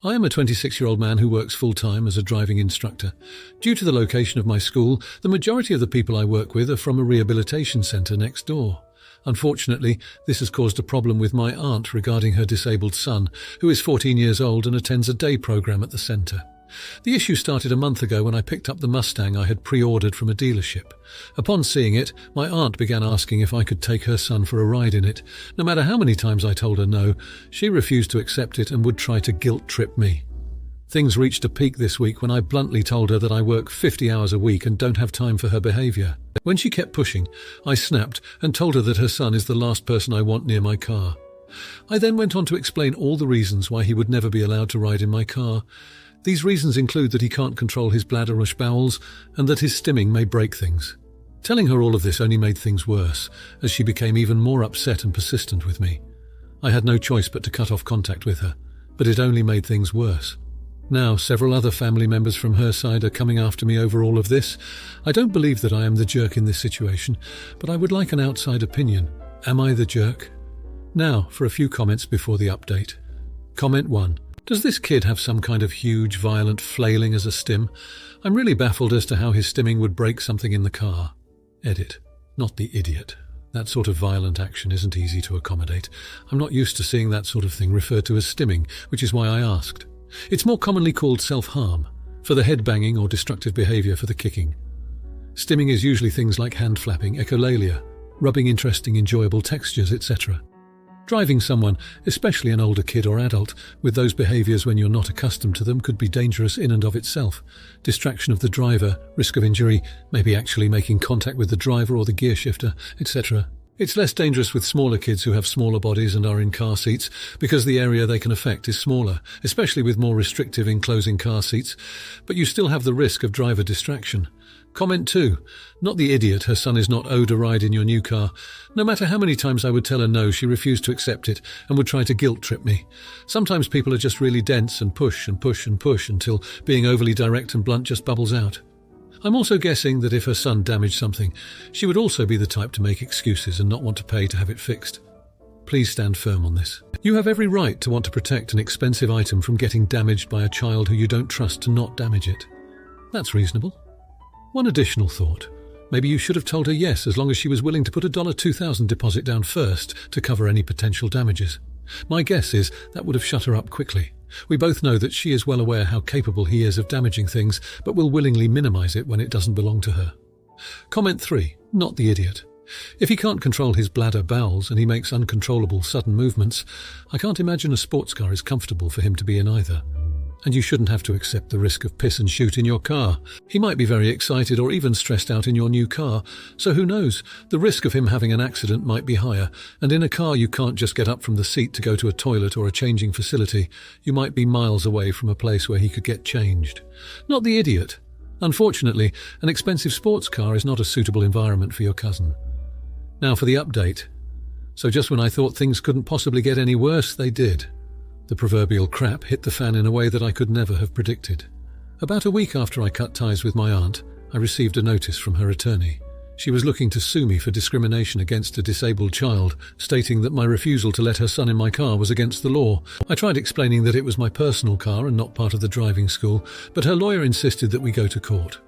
I am a 26-year-old man who works full-time as a driving instructor. Due to the location of my school, the majority of the people I work with are from a rehabilitation centre next door. Unfortunately, this has caused a problem with my aunt regarding her disabled son, who is 14 years old and attends a day program at the centre. The issue started a month ago when I picked up the Mustang I had pre-ordered from a dealership. Upon seeing it, my aunt began asking if I could take her son for a ride in it. No matter how many times I told her no, she refused to accept it and would try to guilt-trip me. Things reached a peak this week when I bluntly told her that I work 50 hours a week and don't have time for her behaviour. When she kept pushing, I snapped and told her that her son is the last person I want near my car. I then went on to explain all the reasons why he would never be allowed to ride in my car. These reasons include that he can't control his bladder/bowels and that his stimming may break things. Telling her all of this only made things worse, as she became even more upset and persistent with me. I had no choice but to cut off contact with her, but it only made things worse. Now, several other family members from her side are coming after me over all of this. I don't believe that I am the jerk in this situation, but I would like an outside opinion. Am I the jerk? Now, for a few comments before the update. Comment 1. Does this kid have some kind of huge, violent flailing as a stim? I'm really baffled as to how his stimming would break something in the car. Edit. Not the idiot. That sort of violent action isn't easy to accommodate. I'm not used to seeing that sort of thing referred to as stimming, which is why I asked. It's more commonly called self-harm, for the head banging or destructive behaviour for the kicking. Stimming is usually things like hand flapping, echolalia, rubbing interesting, enjoyable textures, etc. Driving someone, especially an older kid or adult, with those behaviours when you're not accustomed to them could be dangerous in and of itself. Distraction of the driver, risk of injury, maybe actually making contact with the driver or the gear shifter, etc. It's less dangerous with smaller kids who have smaller bodies and are in car seats, because the area they can affect is smaller, especially with more restrictive enclosing car seats, but you still have the risk of driver distraction. Comment 2. Not the idiot, her son is not owed a ride in your new car. No matter how many times I would tell her no, she refused to accept it and would try to guilt-trip me. Sometimes people are just really dense and push and push and push until being overly direct and blunt just bubbles out. I'm also guessing that if her son damaged something, she would also be the type to make excuses and not want to pay to have it fixed. Please stand firm on this. You have every right to want to protect an expensive item from getting damaged by a child who you don't trust to not damage it. That's reasonable. One additional thought. Maybe you should have told her yes, as long as she was willing to put a $2,000 deposit down first to cover any potential damages. My guess is that would have shut her up quickly. We both know that she is well aware how capable he is of damaging things, but will willingly minimize it when it doesn't belong to her. Comment 3. Not the idiot. If he can't control his bladder bowels and he makes uncontrollable sudden movements, I can't imagine a sports car is comfortable for him to be in either. And you shouldn't have to accept the risk of piss and shoot in your car. He might be very excited or even stressed out in your new car, so who knows, the risk of him having an accident might be higher, and in a car you can't just get up from the seat to go to a toilet or a changing facility. You might be miles away from a place where he could get changed. Not the idiot. Unfortunately, an expensive sports car is not a suitable environment for your cousin. Now for the update. So just when I thought things couldn't possibly get any worse, they did. The proverbial crap hit the fan in a way that I could never have predicted. About a week after I cut ties with my aunt, I received a notice from her attorney. She was looking to sue me for discrimination against a disabled child, stating that my refusal to let her son in my car was against the law. I tried explaining that it was my personal car and not part of the driving school, but her lawyer insisted that we go to court.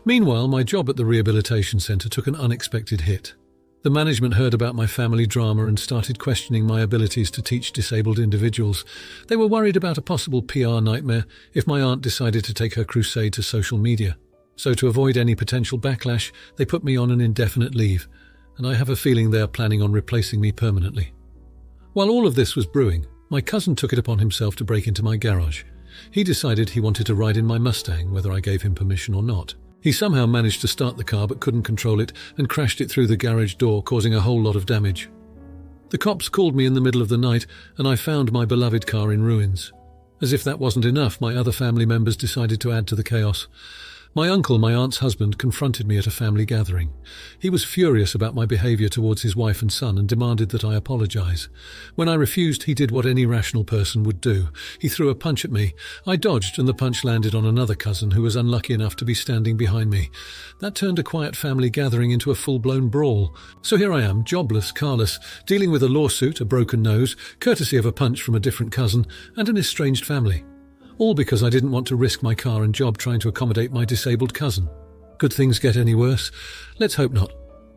Meanwhile, my job at the rehabilitation centre took an unexpected hit. The management heard about my family drama and started questioning my abilities to teach disabled individuals. They were worried about a possible PR nightmare if my aunt decided to take her crusade to social media. So to avoid any potential backlash, they put me on an indefinite leave, and I have a feeling they are planning on replacing me permanently. While all of this was brewing, my cousin took it upon himself to break into my garage. He decided he wanted to ride in my Mustang, whether I gave him permission or not. He somehow managed to start the car but couldn't control it and crashed it through the garage door, causing a whole lot of damage. The cops called me in the middle of the night and I found my beloved car in ruins. As if that wasn't enough, my other family members decided to add to the chaos. My uncle, my aunt's husband, confronted me at a family gathering. He was furious about my behaviour towards his wife and son and demanded that I apologise. When I refused, he did what any rational person would do. He threw a punch at me. I dodged and the punch landed on another cousin who was unlucky enough to be standing behind me. That turned a quiet family gathering into a full-blown brawl. So here I am, jobless, carless, dealing with a lawsuit, a broken nose, courtesy of a punch from a different cousin, and an estranged family. All because I didn't want to risk my car and job trying to accommodate my disabled cousin. Could things get any worse? Let's hope not.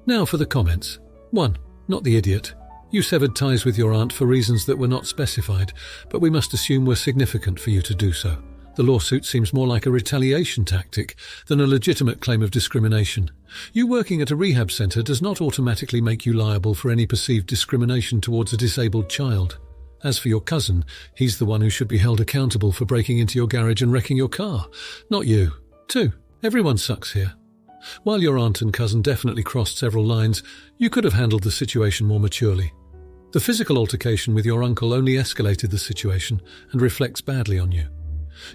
Now for the comments. 1. Not the idiot. You severed ties with your aunt for reasons that were not specified, but we must assume were significant for you to do so. The lawsuit seems more like a retaliation tactic than a legitimate claim of discrimination. You working at a rehab centre does not automatically make you liable for any perceived discrimination towards a disabled child. As for your cousin, he's the one who should be held accountable for breaking into your garage and wrecking your car, not you. 2. Everyone sucks here. While your aunt and cousin definitely crossed several lines, you could have handled the situation more maturely. The physical altercation with your uncle only escalated the situation and reflects badly on you.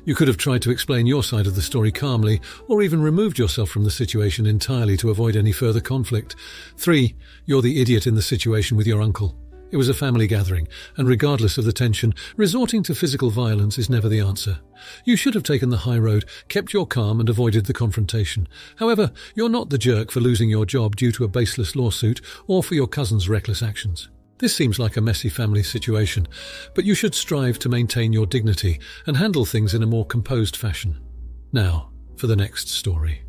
You could have tried to explain your side of the story calmly, or even removed yourself from the situation entirely to avoid any further conflict. 3. You're the idiot in the situation with your uncle. It was a family gathering, and regardless of the tension, resorting to physical violence is never the answer. You should have taken the high road, kept your calm and avoided the confrontation. However, you're not the jerk for losing your job due to a baseless lawsuit or for your cousin's reckless actions. This seems like a messy family situation, but you should strive to maintain your dignity and handle things in a more composed fashion. Now, for the next story.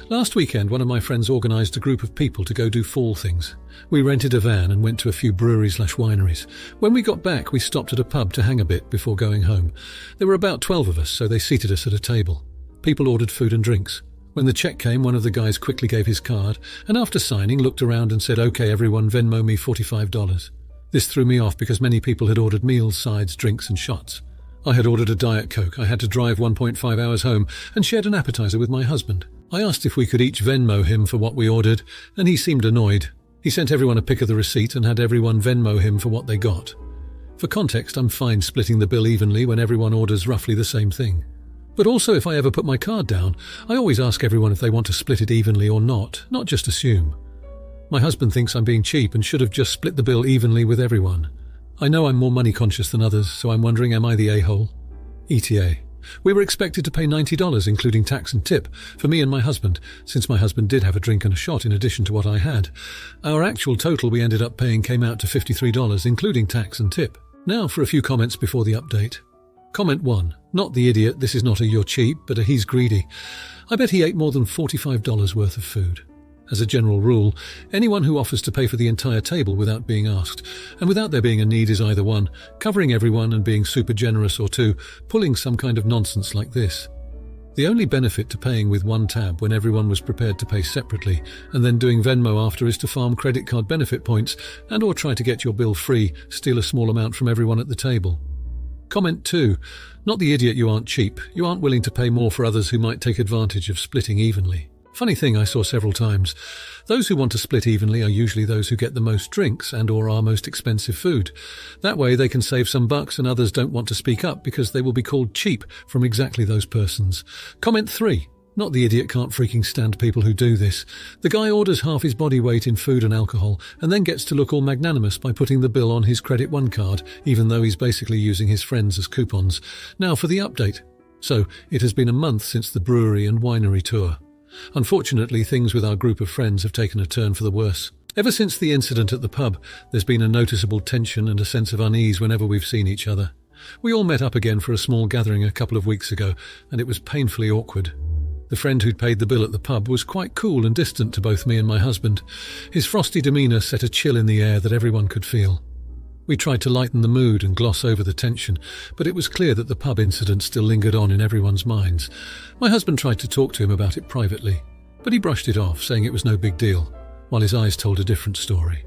Last weekend, one of my friends organised a group of people to go do fall things. We rented a van and went to a few breweries/wineries. When we got back, we stopped at a pub to hang a bit before going home. There were about 12 of us, so they seated us at a table. People ordered food and drinks. When the check came, one of the guys quickly gave his card, and after signing, looked around and said, "Okay, everyone, Venmo me $45. This threw me off because many people had ordered meals, sides, drinks and shots. I had ordered a Diet Coke. I had to drive 1.5 hours home and shared an appetizer with my husband. I asked if we could each Venmo him for what we ordered, and he seemed annoyed. He sent everyone a pic of the receipt and had everyone Venmo him for what they got. For context, I'm fine splitting the bill evenly when everyone orders roughly the same thing. But also, if I ever put my card down, I always ask everyone if they want to split it evenly or not just assume. My husband thinks I'm being cheap and should have just split the bill evenly with everyone. I know I'm more money conscious than others, so I'm wondering, am I the a-hole? ETA. We were expected to pay $90, including tax and tip, for me and my husband, since my husband did have a drink and a shot in addition to what I had. Our actual total we ended up paying came out to $53, including tax and tip. Now for a few comments before the update. Comment 1. Not the idiot, this is not a "you're cheap", but a "he's greedy". I bet he ate more than $45 worth of food. As a general rule, anyone who offers to pay for the entire table without being asked, and without there being a need, is either 1, covering everyone and being super generous, or 2, pulling some kind of nonsense like this. The only benefit to paying with one tab when everyone was prepared to pay separately, and then doing Venmo after, is to farm credit card benefit points and or try to get your bill free, steal a small amount from everyone at the table. Comment 2. Not the idiot, you aren't cheap. You aren't willing to pay more for others who might take advantage of splitting evenly. Funny thing I saw several times. Those who want to split evenly are usually those who get the most drinks and or our most expensive food. That way they can save some bucks, and others don't want to speak up because they will be called cheap from exactly those persons. Comment 3. Not the idiot can't freaking stand people who do this. The guy orders half his body weight in food and alcohol and then gets to look all magnanimous by putting the bill on his Credit One card, even though he's basically using his friends as coupons. Now for the update. So, it has been a month since the brewery and winery tour. Unfortunately, things with our group of friends have taken a turn for the worse. Ever since the incident at the pub, there's been a noticeable tension and a sense of unease whenever we've seen each other. We all met up again for a small gathering a couple of weeks ago, and it was painfully awkward. The friend who'd paid the bill at the pub was quite cool and distant to both me and my husband. His frosty demeanour set a chill in the air that everyone could feel. We tried to lighten the mood and gloss over the tension, but it was clear that the pub incident still lingered on in everyone's minds. My husband tried to talk to him about it privately, but he brushed it off, saying it was no big deal, while his eyes told a different story.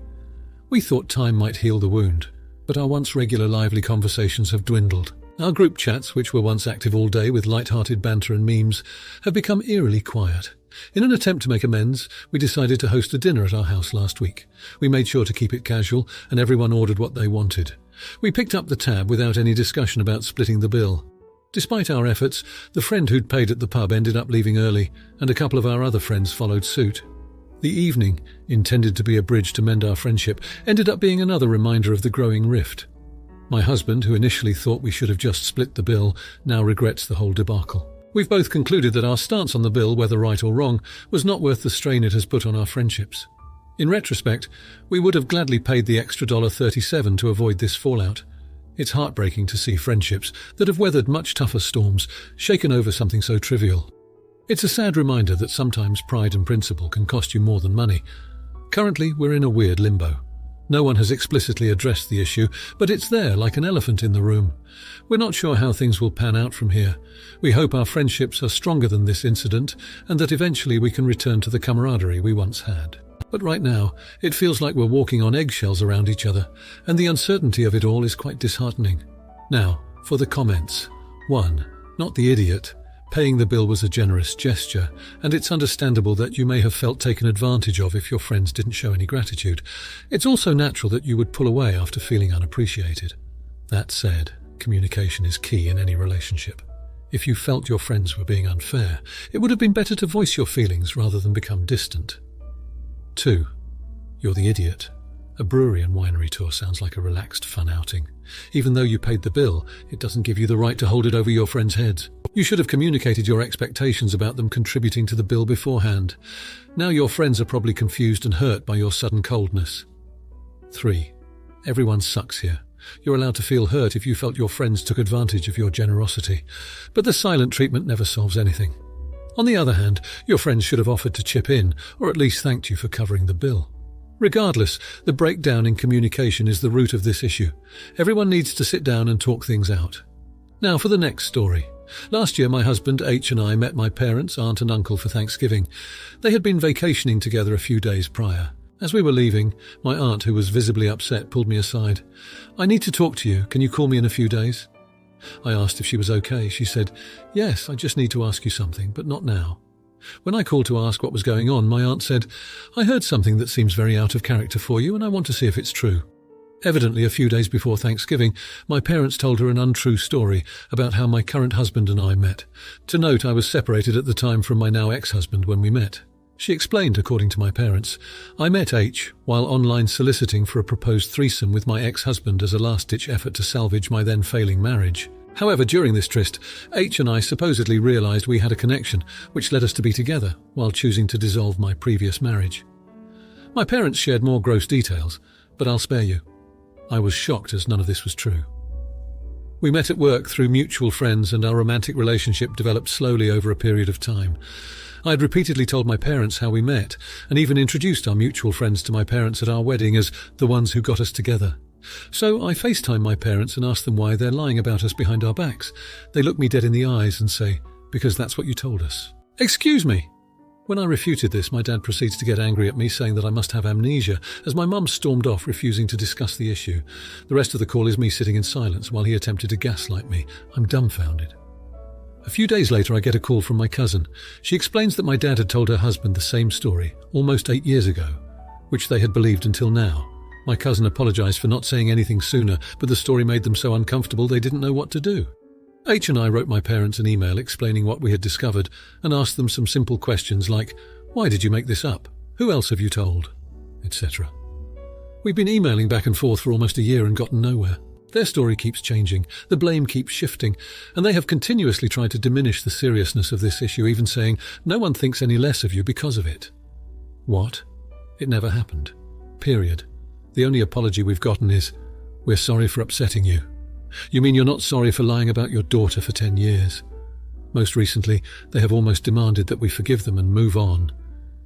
We thought time might heal the wound, but our once regular lively conversations have dwindled. Our group chats, which were once active all day with light-hearted banter and memes, have become eerily quiet. In an attempt to make amends, we decided to host a dinner at our house last week. We made sure to keep it casual, and everyone ordered what they wanted. We picked up the tab without any discussion about splitting the bill. Despite our efforts, the friend who'd paid at the pub ended up leaving early, and a couple of our other friends followed suit. The evening, intended to be a bridge to mend our friendship, ended up being another reminder of the growing rift. My husband, who initially thought we should have just split the bill, now regrets the whole debacle. We've both concluded that our stance on the bill, whether right or wrong, was not worth the strain it has put on our friendships. In retrospect, we would have gladly paid the extra $37 to avoid this fallout. It's heartbreaking to see friendships that have weathered much tougher storms shaken over something so trivial. It's a sad reminder that sometimes pride and principle can cost you more than money. Currently, we're in a weird limbo. No one has explicitly addressed the issue, but it's there like an elephant in the room. We're not sure how things will pan out from here. We hope our friendships are stronger than this incident and that eventually we can return to the camaraderie we once had. But right now, it feels like we're walking on eggshells around each other, and the uncertainty of it all is quite disheartening. Now, for the comments. 1. Not the idiot. Paying the bill was a generous gesture, and it's understandable that you may have felt taken advantage of if your friends didn't show any gratitude. It's also natural that you would pull away after feeling unappreciated. That said, communication is key in any relationship. If you felt your friends were being unfair, it would have been better to voice your feelings rather than become distant. 2. You're the idiot. A brewery and winery tour sounds like a relaxed, fun outing. Even though you paid the bill, it doesn't give you the right to hold it over your friends' heads. You should have communicated your expectations about them contributing to the bill beforehand. Now your friends are probably confused and hurt by your sudden coldness. 3. Everyone sucks here. You're allowed to feel hurt if you felt your friends took advantage of your generosity. But the silent treatment never solves anything. On the other hand, your friends should have offered to chip in, or at least thanked you for covering the bill. Regardless, the breakdown in communication is the root of this issue. Everyone needs to sit down and talk things out. Now for the next story. Last year, my husband H and I met my parents, aunt and uncle for Thanksgiving. They had been vacationing together a few days prior. As we were leaving, my aunt, who was visibly upset, pulled me aside. "I need to talk to you. Can you call me in a few days?" I asked if she was okay. She said, "Yes, I just need to ask you something, but not now." When I called to ask what was going on, my aunt said, "I heard something that seems very out of character for you, and I want to see if it's true." Evidently, a few days before Thanksgiving, my parents told her an untrue story about how my current husband and I met. To note, I was separated at the time from my now ex-husband when we met. She explained, according to my parents, "I met H while online soliciting for a proposed threesome with my ex-husband as a last-ditch effort to salvage my then failing marriage. However, during this tryst, H and I supposedly realised we had a connection, which led us to be together, while choosing to dissolve my previous marriage." My parents shared more gross details, but I'll spare you. I was shocked as none of this was true. We met at work through mutual friends, and our romantic relationship developed slowly over a period of time. I had repeatedly told my parents how we met, and even introduced our mutual friends to my parents at our wedding as the ones who got us together. So I FaceTime my parents and ask them why they're lying about us behind our backs. They look me dead in the eyes and say, "Because that's what you told us." Excuse me! When I refuted this, my dad proceeds to get angry at me, saying that I must have amnesia, as my mum stormed off, refusing to discuss the issue. The rest of the call is me sitting in silence while he attempted to gaslight me. I'm dumbfounded. A few days later, I get a call from my cousin. She explains that my dad had told her husband the same story, almost 8 years ago, which they had believed until now. My cousin apologised for not saying anything sooner, but the story made them so uncomfortable they didn't know what to do. H and I wrote my parents an email explaining what we had discovered and asked them some simple questions like, "Why did you make this up? Who else have you told?" etc. We've been emailing back and forth for almost a year and gotten nowhere. Their story keeps changing, the blame keeps shifting, and they have continuously tried to diminish the seriousness of this issue, even saying, "No one thinks any less of you because of it." What? It never happened. Period. The only apology we've gotten is, "We're sorry for upsetting you." You mean you're not sorry for lying about your daughter for 10 years? Most recently, they have almost demanded that we forgive them and move on.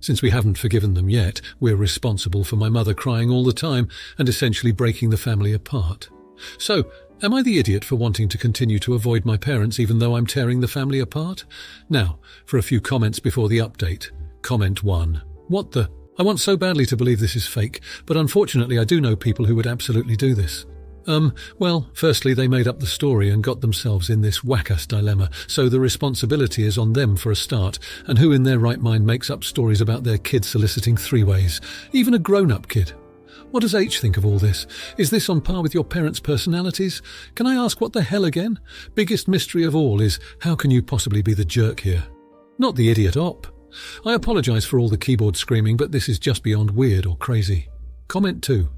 Since we haven't forgiven them yet, we're responsible for my mother crying all the time and essentially breaking the family apart. So, am I the idiot for wanting to continue to avoid my parents even though I'm tearing the family apart? Now, for a few comments before the update. Comment 1. What the? I want so badly to believe this is fake, but unfortunately I do know people who would absolutely do this. Well, firstly, they made up the story and got themselves in this whack-ass dilemma, so the responsibility is on them for a start, and who in their right mind makes up stories about their kid soliciting three-ways? Even a grown-up kid. What does H think of all this? Is this on par with your parents' personalities? Can I ask what the hell again? Biggest mystery of all is, how can you possibly be the jerk here? Not the idiot op. I apologise for all the keyboard screaming, but this is just beyond weird or crazy. Comment 2.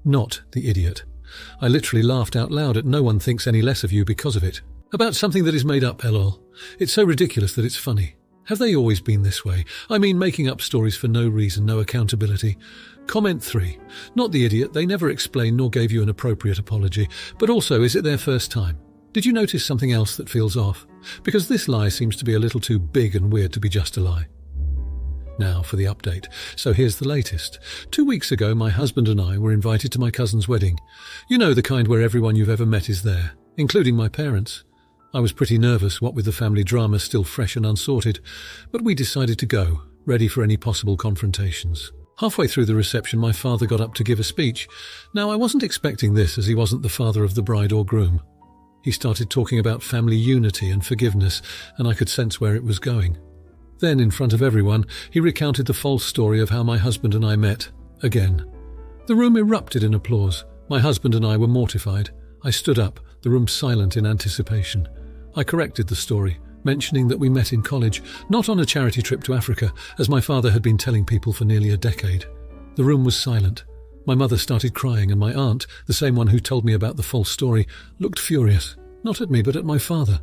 Not the idiot. I literally laughed out loud at "no one thinks any less of you because of it." About something that is made up, lol. It's so ridiculous that it's funny. Have they always been this way? I mean, making up stories for no reason, no accountability. Comment 3. Not the idiot, they never explained nor gave you an appropriate apology. But also, is it their first time? Did you notice something else that feels off? Because this lie seems to be a little too big and weird to be just a lie. Now for the update. So here's the latest. 2 weeks ago, my husband and I were invited to my cousin's wedding. You know, the kind where everyone you've ever met is there, including my parents. I was pretty nervous, what with the family drama still fresh and unsorted, but we decided to go, ready for any possible confrontations. Halfway through the reception, my father got up to give a speech. Now, I wasn't expecting this, as he wasn't the father of the bride or groom. He started talking about family unity and forgiveness, and I could sense where it was going. Then, in front of everyone, he recounted the false story of how my husband and I met, again. The room erupted in applause. My husband and I were mortified. I stood up, the room silent in anticipation. I corrected the story, mentioning that we met in college, not on a charity trip to Africa, as my father had been telling people for nearly a decade. The room was silent. My mother started crying, and my aunt, the same one who told me about the false story, looked furious. Not at me, but at my father.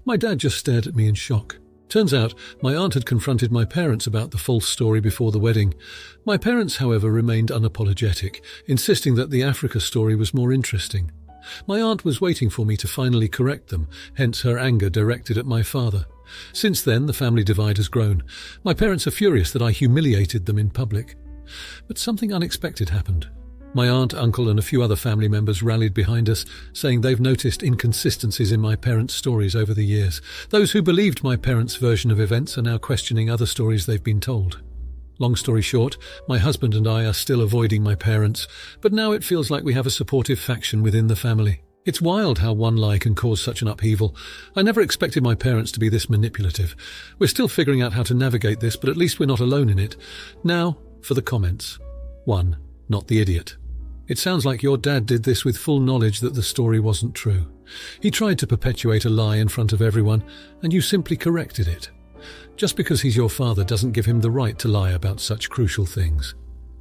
My dad just stared at me in shock. Turns out, my aunt had confronted my parents about the false story before the wedding. My parents, however, remained unapologetic, insisting that the Africa story was more interesting. My aunt was waiting for me to finally correct them, hence her anger directed at my father. Since then, the family divide has grown. My parents are furious that I humiliated them in public. But something unexpected happened. My aunt, uncle, and a few other family members rallied behind us, saying they've noticed inconsistencies in my parents' stories over the years. Those who believed my parents' version of events are now questioning other stories they've been told. Long story short, my husband and I are still avoiding my parents, but now it feels like we have a supportive faction within the family. It's wild how one lie can cause such an upheaval. I never expected my parents to be this manipulative. We're still figuring out how to navigate this, but at least we're not alone in it. Now, for the comments. 1. Not the idiot. It sounds like your dad did this with full knowledge that the story wasn't true. He tried to perpetuate a lie in front of everyone, and you simply corrected it. Just because he's your father doesn't give him the right to lie about such crucial things.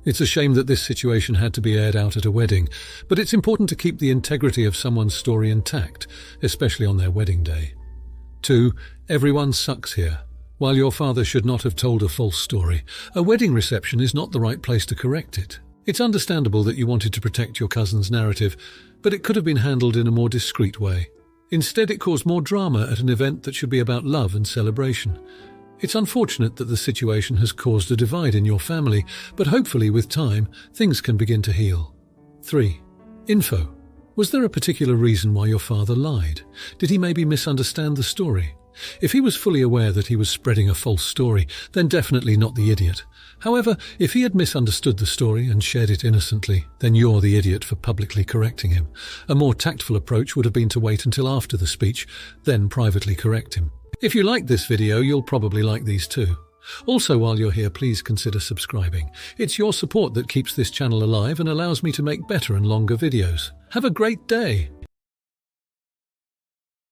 It's a shame that this situation had to be aired out at a wedding, but it's important to keep the integrity of someone's story intact, especially on their wedding day. 2. Everyone sucks here. While your father should not have told a false story, a wedding reception is not the right place to correct it. It's understandable that you wanted to protect your cousin's narrative, but it could have been handled in a more discreet way. Instead, it caused more drama at an event that should be about love and celebration. It's unfortunate that the situation has caused a divide in your family, but hopefully with time, things can begin to heal. 3. Info. Was there a particular reason why your father lied? Did he maybe misunderstand the story? If he was fully aware that he was spreading a false story, then definitely not the idiot. However, if he had misunderstood the story and shared it innocently, then you're the idiot for publicly correcting him. A more tactful approach would have been to wait until after the speech, then privately correct him. If you liked this video, you'll probably like these too. Also, while you're here, please consider subscribing. It's your support that keeps this channel alive and allows me to make better and longer videos. Have a great day!